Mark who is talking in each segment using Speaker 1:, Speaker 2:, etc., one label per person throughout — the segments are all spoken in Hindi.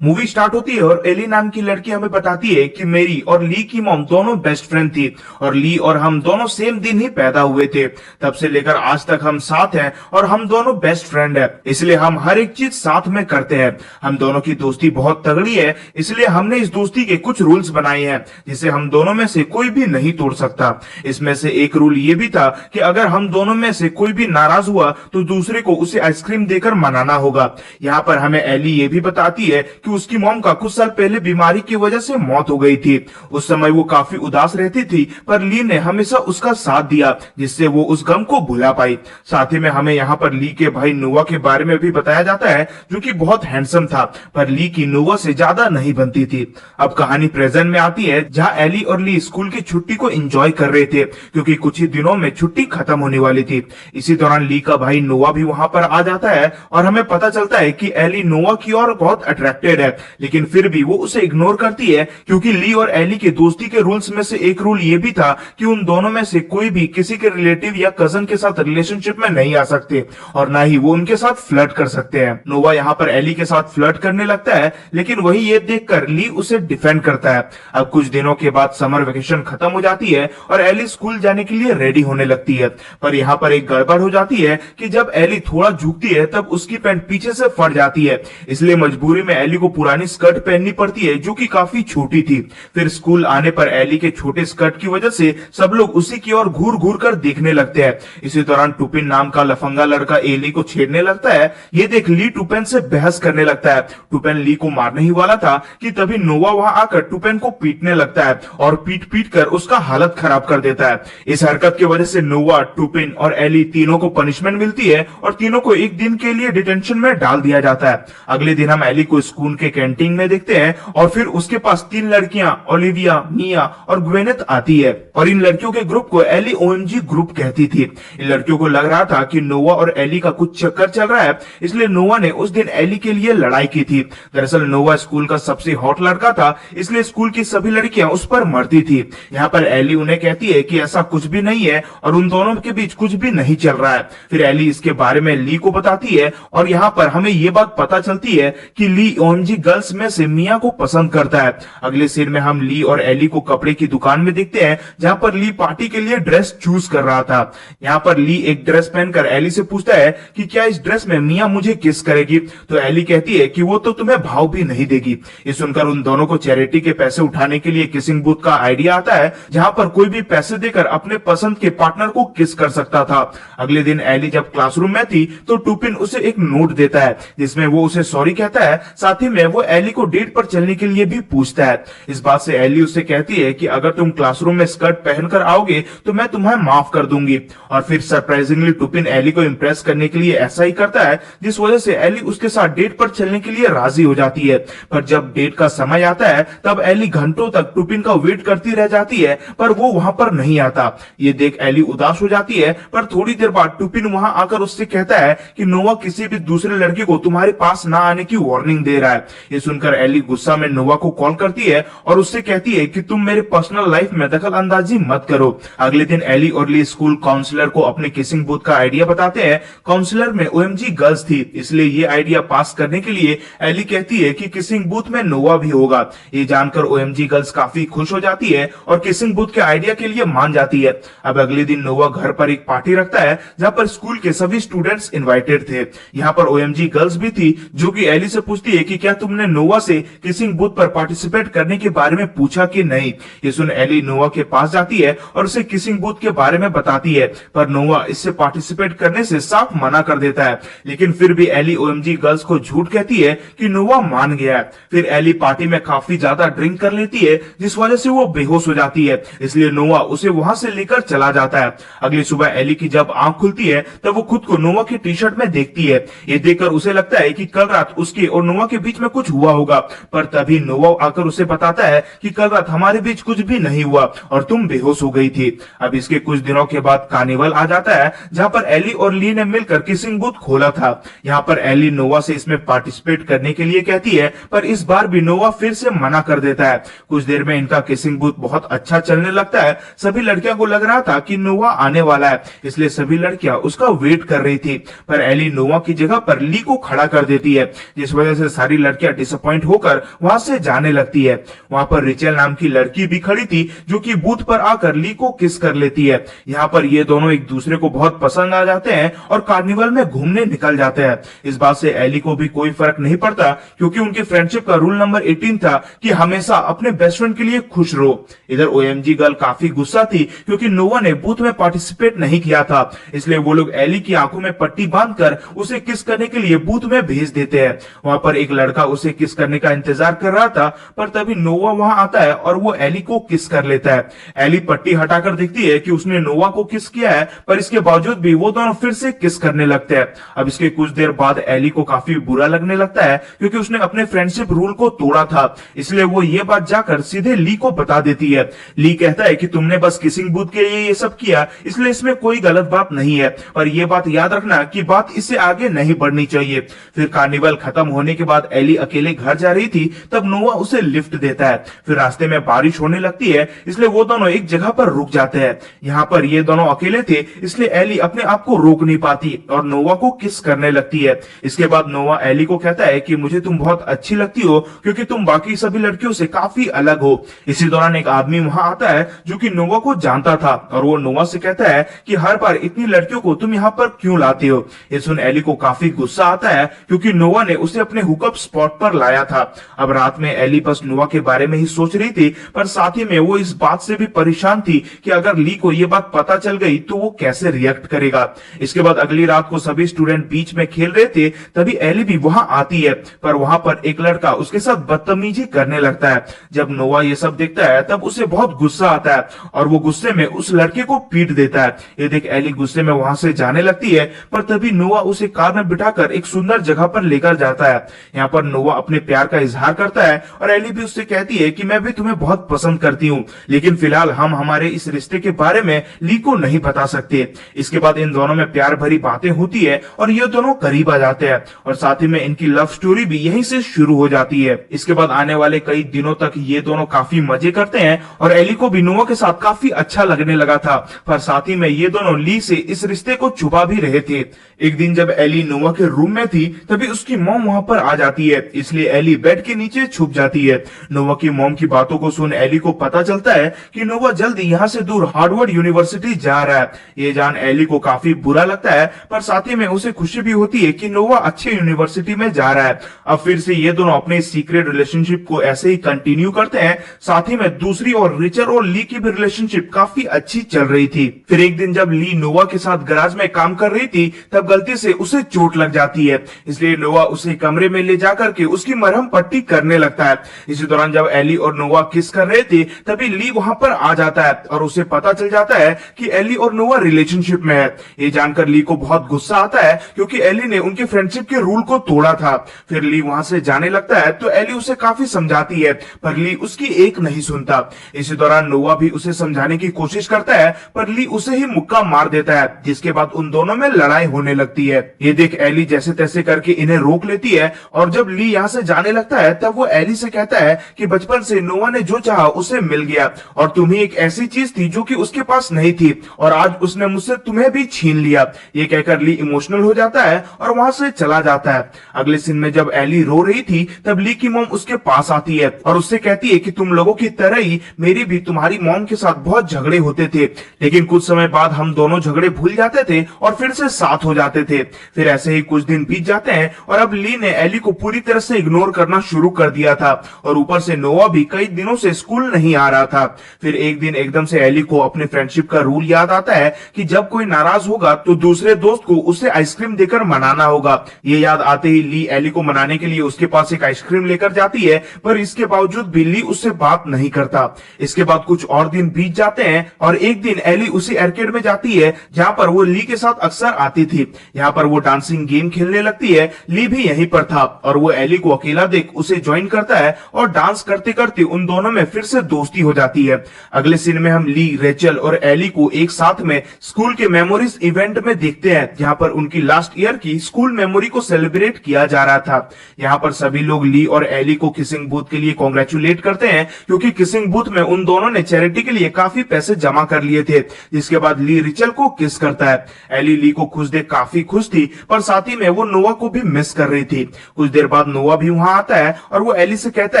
Speaker 1: मूवी स्टार्ट होती है और एली नाम की लड़की हमें बताती है कि मेरी और ली की मॉम दोनों बेस्ट फ्रेंड थी और ली और हम दोनों सेम दिन ही पैदा हुए थे। तब से लेकर आज तक हम साथ हैं और हम दोनों बेस्ट फ्रेंड हैं, इसलिए हम हर एक चीज साथ में करते हैं। हम दोनों की दोस्ती बहुत तगड़ी है, इसलिए हमने इस दोस्ती के कुछ रूल्स बनाए हैं जिसे हम दोनों में से कोई भी नहीं तोड़ सकता। इसमें से एक रूल ये भी था कि अगर हम दोनों में से कोई भी नाराज हुआ तो दूसरे को उसे आइसक्रीम देकर मनाना होगा। यहाँ पर हमें एली ये भी बताती है कि उसकी मॉम का कुछ साल पहले बीमारी की वजह से मौत हो गई थी। उस समय वो काफी उदास रहती थी, पर ली ने हमेशा उसका साथ दिया जिससे वो उस गम को भुला पाई। साथ ही में हमें यहाँ पर ली के भाई नोवा के बारे में भी बताया जाता है, जो कि बहुत हैंडसम था, पर ली की नोवा से ज्यादा नहीं बनती थी। अब कहानी प्रेजेंट में आती है, जहाँ एली और ली स्कूल की छुट्टी को एंजॉय कर रहे थे क्योंकि कुछ ही दिनों में छुट्टी खत्म होने वाली थी। इसी दौरान ली का भाई नोवा भी वहां पर आ जाता है और हमें पता चलता है कि एली नोवा की ओर बहुत अट्रैक्टेड है, लेकिन फिर भी वो उसे इग्नोर करती है क्योंकि ली और एली के दोस्ती के रूल्स में से एक रूल ये भी था कि उन दोनों में से कोई भी किसी के रिलेटिव या कजन के साथ रिलेशनशिप में नहीं आ सकते और ना ही वो उनके साथ फ्लर्ट कर सकते हैं। नोवा यहाँ पर एली के साथ फ्लर्ट करने लगता है, लेकिन वही ये देखकर ली उसे डिफेंड करता है। अब कुछ दिनों के बाद समर वेकेशन खत्म हो जाती है और एली स्कूल जाने के लिए रेडी होने लगती है, पर यहाँ पर एक गड़बड़ हो जाती है कि जब एली थोड़ा झुकती है तब उसकी पैंट पीछे से फट जाती है, इसलिए मजबूरी में एली को पुरानी स्कर्ट पहननी पड़ती है जो कि काफी छोटी थी। फिर स्कूल आने पर एली के छोटे स्कर्ट की वजह से सब लोग उसी की ओर घूर घूर कर देखने लगते हैं। इसी दौरान टुपिन नाम का लफंगा लड़का एली को छेड़ने लगता है। ये देख ली टुपेन से बहस करने लगता है। टुपेन ली को मारने ही वाला था कि तभी नोवा वहां आकर टुपेन को पीटने लगता है और पीट पीट कर उसका हालत खराब कर देता है। इस हरकत की वजह से नोवा, टुपिन और एली तीनों को पनिशमेंट मिलती है और तीनों को एक दिन के लिए डिटेंशन में डाल दिया जाता है। अगले दिन हम एली को स्कूल के कैंटीन में देखते हैं और फिर उसके पास तीन लड़कियां ओलिविया, मिया और ग्वेनेथ आती है और इन लड़कियों के ग्रुप को एली ओएमजी ग्रुप कहती थी। इन लड़कियों को लग रहा था कि नोवा और एली का कुछ चक्कर चल रहा है, इसलिए नोवा ने उस दिन एली के लिए लड़ाई की थी। दरअसल नोवा स्कूल का सबसे हॉट लड़का था, इसलिए स्कूल की सभी लड़कियां उस पर मरती थी। यहाँ पर एली उन्हें कहती है कि ऐसा कुछ भी नहीं है और उन दोनों के बीच कुछ भी नहीं चल रहा है। फिर एली इसके बारे में ली को बताती है और यहाँ पर हमें ये बात पता चलती है कि ली ओएमजी गर्ल्स में से मिया को पसंद करता है। अगले सीन में हम ली और एली को कपड़े की दुकान में देखते हैं, जहां पर ली पार्टी के लिए ड्रेस चूज कर रहा था। यहाँ पर ली एक ड्रेस पहनकर एली से पूछता है कि क्या इस ड्रेस में मिया मुझे किस करेगी, तो एली कहती है कि वो तो तुम्हें भाव भी नहीं देगी। ये सुनकर उन दोनों को चैरिटी के पैसे उठाने के लिए किसिंग बूथ का आइडिया आता है, जहां पर कोई भी पैसे देकर अपने पसंद के पार्टनर को किस कर सकता था। अगले दिन एली जब क्लासरूम में थी तो टुपिन उसे एक नोट देता है जिसमें वो उसे सॉरी कहता है। साथ ही में वो एली को डेट पर चलने के लिए भी पूछता है। इस बात से एली उसे कहती है कि अगर तुम क्लासरूम में स्कर्ट पहनकर आओगे तो मैं तुम्हें माफ कर दूंगी। और फिर सरप्राइजिंगली टुपिन एली को इम्प्रेस करने के लिए ऐसा ही करता है, जिस वजह से एली उसके साथ डेट पर चलने के लिए राजी हो जाती है। पर जब डेट का समय आता है तब एली घंटों तक टुपिन का वेट करती रह जाती है, पर वो वहां पर नहीं आता। ये देख एली उदास हो जाती है, पर थोड़ी देर बाद टुपिन वहां आकर उससे कहता है कि नोवा किसी भी दूसरे लड़के को तुम्हारे पास ना आने की वार्निंग दे रहा है। ये सुनकर एली गुस्सा में नोवा को कॉल करती है और उससे कहती है कि तुम मेरे पर्सनल लाइफ में दखल अंदाजी मत करो। अगले दिन एली और ली स्कूल काउंसलर को अपने किसिंग बूथ का आइडिया बताते हैं। काउंसलर में ओएमजी गर्ल्स थी, इसलिए ये आइडिया पास करने के लिए एली कहती है कि किसिंग बूथ में नोवा भी होगा। ये जानकर ओएमजी गर्ल्स काफी खुश हो जाती है और किसिंग बूथ के आइडिया के लिए मान जाती है। अब अगले दिन नोवा घर पर एक पार्टी रखता है जहां पर स्कूल के सभी स्टूडेंट्स इनवाइटेड थे। यहाँ पर ओएमजी गर्ल्स भी थी, जो कि एली से पूछती है कि क्या तुमने नोवा से किसिंग बूथ पर पार्टिसिपेट करने के बारे में पूछा कि नहीं। ये सुन एली नोवा के पास जाती है और उसे किसिंग बूथ के बारे में बताती है, पर नोवा इससे पार्टिसिपेट करने से साफ मना कर देता है। लेकिन फिर भी एली ओएमजी गर्ल्स को झूठ कहती है कि नोवा मान गया है। फिर एली पार्टी में काफी ज्यादा ड्रिंक कर लेती है, जिस वजह से वो बेहोश हो जाती है, इसलिए नोवा उसे वहां से लेकर चला जाता है। अगली सुबह एली की जब आंख खुलती है तब वो खुद को नोवा की टी शर्ट में देखती है। ये देखकर उसे लगता है कि कल रात उसके और नोवा के बीच में कुछ हुआ होगा, पर तभी नोवा आकर उसे बताता है कि कल रात हमारे बीच कुछ भी नहीं हुआ और तुम बेहोश हो गई थी। अब इसके कुछ दिनों के बाद कार्निवल आ जाता है, जहां पर एली और ली ने मिलकर किसिंग बूथ खोला था। यहाँ पर एली नोवा से इसमें पार्टिसिपेट करने के लिए कहती है, पर इस बार भी नोवा फिर से मना कर देता है। कुछ देर में इनका किसिंग बूथ बहुत अच्छा चलने लगता है। सभी लड़कियों को लग रहा था कि नोवा आने वाला है, इसलिए सभी लड़कियां उसका वेट कर रही थी, पर एली नोवा की जगह पर ली को खड़ा कर देती है, जिस वजह से सारी लड़कियां डिसअपॉइंट होकर वहां से जाने लगती है। वहां पर रिचल नाम की लड़की भी खड़ी थी जो कि बूथ पर आकर ली को किस कर लेती है। यहाँ पर ये दोनों एक दूसरे को बहुत पसंद आ जाते हैं और कार्निवल में घूमने निकल जाते हैं। इस बात से एली को भी कोई फर्क नहीं पड़ता क्योंकि उनके फ्रेंडशिप का रूल नंबर 18 था कि हमेशा अपने बेस्ट फ्रेंड के लिए खुश रहो। इधर ओएमजी गर्ल काफी गुस्सा थी क्योंकि नोवा ने बूथ में पार्टिसिपेट नहीं किया था, इसलिए वो लोग एली की आंखों में पट्टी बांधकर उसे किस करने के लिए बूथ में भेज देते हैं। वहां पर एक लड़का उसे किस करने का इंतजार कर रहा था, पर तभी नोवा वहां आता है और वो एली को किस कर लेता है। एली पट्टी हटाकर देखती है कि उसने नोवा को किस किया है, पर इसके बावजूद भी वो दोनों फिर से किस करने लगते हैं। अब इसके कुछ देर बाद एली को काफी बुरा लगने लगता है क्योंकि उसने अपने फ्रेंडशिप रूल को तोड़ा था, इसलिए वो ये बात जाकर सीधे ली को बता देती है। ली कहता है कि तुमने बस किसिंग बूथ के लिए ये सब किया, इसलिए इसमें कोई गलत बात नहीं है, पर यह बात याद रखना कि बात इससे आगे नहीं बढ़नी चाहिए। फिर कार्निवल खत्म होने के बाद एली अकेले घर जा रही थी, तब नोवा उसे लिफ्ट देता है। फिर रास्ते में बारिश होने लगती है, इसलिए वो दोनों एक जगह पर रुक जाते हैं। यहाँ पर ये दोनों अकेले थे, इसलिए एली अपने आप को रोक नहीं पाती और नोवा को किस करने लगती है। इसके बाद नोवा एली को कहता है कि मुझे तुम बहुत अच्छी लगती हो क्योंकि तुम बाकी सभी लड़कियों से काफी अलग हो। इसी दौरान एक आदमी वहां आता है जो कि नोवा को जानता था और वो नोवा से कहता है कि हर बार इतनी लड़कियों को तुम यहाँ पर क्यों लाते हो। ये सुन एली को काफी गुस्सा आता है क्योंकि नोवा ने उसे अपने हुकअप स्पॉट पर लाया था। अब रात में एली बस नोवा के बारे में ही सोच रही थी, पर साथ ही में वो इस बात से भी परेशान थी कि अगर ली को ये बात पता चल गई तो वो कैसे रिएक्ट करेगा। इसके बाद अगली रात को सभी स्टूडेंट बीच में खेल रहे थे, तभी एली भी वहां आती है, पर वहां पर एक लड़का उसके साथ बदतमीजी करने लगता है। जब नोवा ये सब देखता है तब उसे बहुत गुस्सा आता है और वो गुस्से में उस लड़के को पीट देता है। ये देख एली गुस्से में वहां से जाने लगती है, पर तभी नोवा उसे कार में बिठाकर एक सुंदर जगह पर लेकर जाता है। यहाँ पर नोवा अपने प्यार का इजहार करता है और एली भी उससे कहती है कि मैं भी तुम्हें बहुत पसंद करती हूँ, लेकिन फिलहाल हम हमारे इस रिश्ते के बारे में ली को नहीं बता सकते। इसके बाद इन दोनों में प्यार भरी बातें होती है और ये दोनों करीब आ जाते हैं और साथ ही में इनकी लव स्टोरी भी यहीं से शुरू हो जाती है। इसके बाद आने वाले कई दिनों तक ये दोनों काफी मजे करते हैं और एली को भी नोवा के साथ काफी अच्छा लगने लगा था, पर साथ ही में ये दोनों ली से इस रिश्ते को छुपा भी रहे थे। एक दिन जब एली नोवा के रूम में थी तभी उसकी मॉम वहां पर आ जाती है, इसलिए एली बेड के नीचे छुप जाती है। नोवा की मॉम की बातों को सुन एली को पता चलता है कि नोवा जल्दी यहाँ से दूर हार्वर्ड यूनिवर्सिटी जा रहा है। ये जान एली को काफी बुरा लगता है, पर साथ ही में उसे खुशी भी होती है कि नोवा अच्छे यूनिवर्सिटी में जा रहा है। अब फिर से ये दोनों अपने सीक्रेट रिलेशनशिप को ऐसे ही कंटिन्यू करते हैं। साथ ही में दूसरी और रिचर और ली की भी रिलेशनशिप काफी अच्छी चल रही थी। फिर एक दिन जब ली नोवा के साथ गैराज में काम कर रही थी तब गलती से उसे चोट लग जाती है, इसलिए नोवा उसे कमरे में ले जाकर के उसकी मरहम पट्टी करने लगता है। इसी दौरान जब एली और नोवा किस कर रहे थे तभी ली वहां पर आ जाता है और उसे पता चल जाता है कि एली और नोवा रिलेशनशिप में है। ये जानकर ली को बहुत गुस्सा आता है क्योंकि एली ने उनके फ्रेंडशिप के रूल को तोड़ा था। फिर ली वहां से जाने लगता है तो एली उसे काफी समझाती है, पर ली उसकी एक नहीं सुनता। इसी दौरान नोवा भी उसे समझाने की कोशिश करता है, पर ली उसे ही मुक्का मार देता है, जिसके बाद उन दोनों में लड़ाई होने लगती है। ये देख एली जैसे तैसे करके इन्हें रोक लेती है और जब ली यहाँ से जाने लगता है तब वो एली से कहता है कि बचपन से नोवा ने जो चाहा उसे मिल गया और तुम ही एक ऐसी चीज थी जो कि उसके पास नहीं थी और आज उसने मुझसे तुम्हें भी छीन लिया। ये कहकर ली इमोशनल हो जाता है और वहां से चला जाता है। अगले सीन में जब एली रो रही थी तब ली की मॉम उसके पास आती है और उससे कहती है कि तुम लोगों की तरह ही मेरी भी तुम्हारी मॉम के साथ बहुत झगड़े होते थे, लेकिन कुछ समय बाद हम दोनों झगड़े भूल जाते थे और फिर से साथ हो जाते थे। फिर ऐसे ही कुछ दिन बीत जाते हैं और अब ली ने एली को पूरी तरह से इग्नोर करना शुरू कर दिया था और ऊपर से नोवा भी कई दिनों से स्कूल नहीं आ रहा था। फिर एक दिन एकदम से एली को अपने फ्रेंडशिप का रूल याद आता है कि जब कोई नाराज होगा तो दूसरे दोस्त को उसे आइसक्रीम देकर मनाना होगा। ये याद आते ही ली एली को मनाने के लिए उसके पास एक आइसक्रीम लेकर जाती है, पर इसके बावजूद भी ली उससे बात नहीं करता। इसके बाद कुछ और दिन बीत जाते हैं और एक दिन एली उसी आर्केड में जाती है जहाँ पर वो ली के साथ अक्सर आती थी। यहाँ पर वो डांसिंग गेम खेलने लगती है। ली भी यहीं पर था और वो एली को अकेला देख उसे ज्वाइन करता है और डांस करते करते उन दोनों में फिर से दोस्ती हो जाती है। अगले सीन में हम ली, रेचल और एली को एक साथ में स्कूल के मेमोरीज इवेंट में देखते हैं जहाँ पर उनकी लास्ट ईयर की स्कूल मेमोरी को सेलिब्रेट किया जा रहा था। यहाँ पर सभी लोग ली और एली को किसिंग बूथ के लिए कॉन्ग्रेचुलेट करते हैं क्योंकि किसिंग बूथ में उन दोनों ने चैरिटी के लिए काफी पैसे जमा कर लिए थे। जिसके बाद ली रिचल को किस करता है। एली ली को खुश देख काफी खुश थी, पर साथ ही में वो नोवा को भी मिस कर रही थी। कुछ देर बाद नोआ भी वहां आता है और वो एली से कहता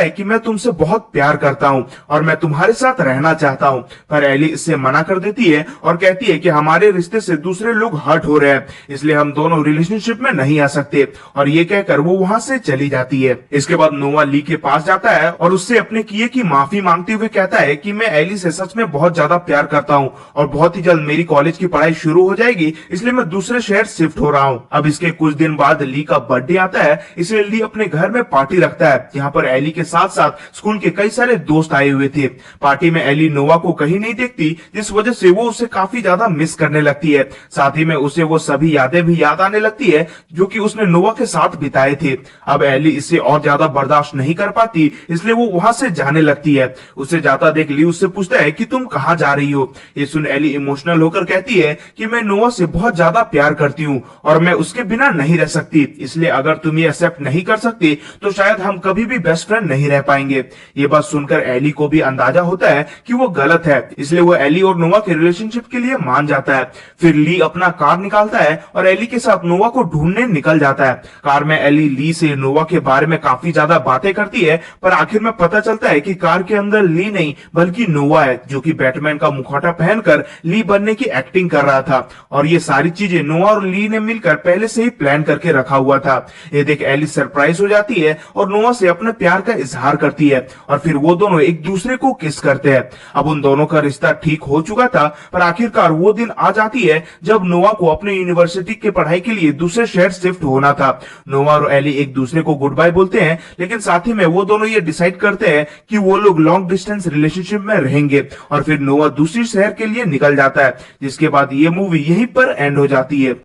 Speaker 1: है कि मैं तुमसे बहुत प्यार करता हूँ और मैं तुम्हारे साथ रहना चाहता हूँ। पर एली इससे मना कर देती है और कहती है कि हमारे रिश्ते से दूसरे लोग हर्ट हो रहे हैं, इसलिए हम दोनों रिलेशनशिप में नहीं आ सकते, और ये कहकर वो वहां से चली जाती है। इसके बाद नोआ ली के पास जाता है और उससे अपने किए की माफी मांगते हुए कहता है कि मैं एली से सच में बहुत ज्यादा प्यार करता हूँ और बहुत ही जल्द मेरी कॉलेज की पढ़ाई शुरू हो जाएगी, इसलिए मैं दूसरे शहर शिफ्ट हो रहा हूँ। अब इसके कुछ दिन बाद ली का बर्थडे आता है, इसलिए ली अपने घर में पार्टी रखता है जहाँ पर एली के साथ साथ स्कूल के कई सारे दोस्त आए हुए थे। पार्टी में एली नोआ को कहीं नहीं देखती, जिस वजह से वो उसे काफी ज्यादा मिस करने लगती है। साथ ही में उसे वो सभी यादें भी याद आने लगती है जो कि उसने नोआ के साथ बिताए थे। अब एली इससे और ज्यादा बर्दाश्त नहीं कर पाती, इसलिए वो वहां से जाने लगती है। उसे जाता देख ली उससे पूछता है कि तुम कहाँ जा रही हो। ये सुन एली इमोशनल होकर कहती है कि मैं नोआ से बहुत ज्यादा प्यार करती हूँ और मैं उसके बिना नहीं रह सकती, इसलिए अगर तुम ये एक्सेप्ट नहीं कर सकती तो शायद हम कभी भी बेस्ट फ्रेंड नहीं रह पाएंगे। ये बात सुनकर एली को भी अंदाजा होता है कि वो गलत है, इसलिए वो एली और नोआ के रिलेशनशिप के लिए मान जाता है। फिर ली अपना कार निकालता है और एली के साथ नोआ को ढूंढने निकल जाता है। कार में एली ली से नोआ के बारे में काफी ज्यादा बातें करती है, पर आखिर में पता चलता है कि कार के अंदर ली नहीं बल्कि नोआ है, जो कि बैटमैन का मुखौटा पहनकर ली बनने की एक्टिंग कर रहा था। और ये सारी चीजें नोआ और ली ने मिलकर पहले से ही प्लान करके रखा हुआ था। ये देख एली सरप्राइज हो जाती है और नोआ से अपने प्यार का इजहार करती है और फिर वो दोनों एक दूसरे को किस करते हैं। अब उन दोनों का रिश्ता ठीक हो चुका था, पर आखिरकार वो दिन आ जाती है जब नोआ को अपने यूनिवर्सिटी के पढ़ाई के लिए दूसरे शहर शिफ्ट होना था। नोआ और एली एक दूसरे को गुड बाय बोलते हैं, लेकिन साथ ही में वो दोनों ये डिसाइड करते हैं कि वो लोग लॉन्ग डिस्टेंस रिलेशनशिप में रहेंगे और फिर नोआ दूसरी शहर के लिए निकल जाता है, जिसके बाद ये मूवी यहीं पर एंड हो जाती है।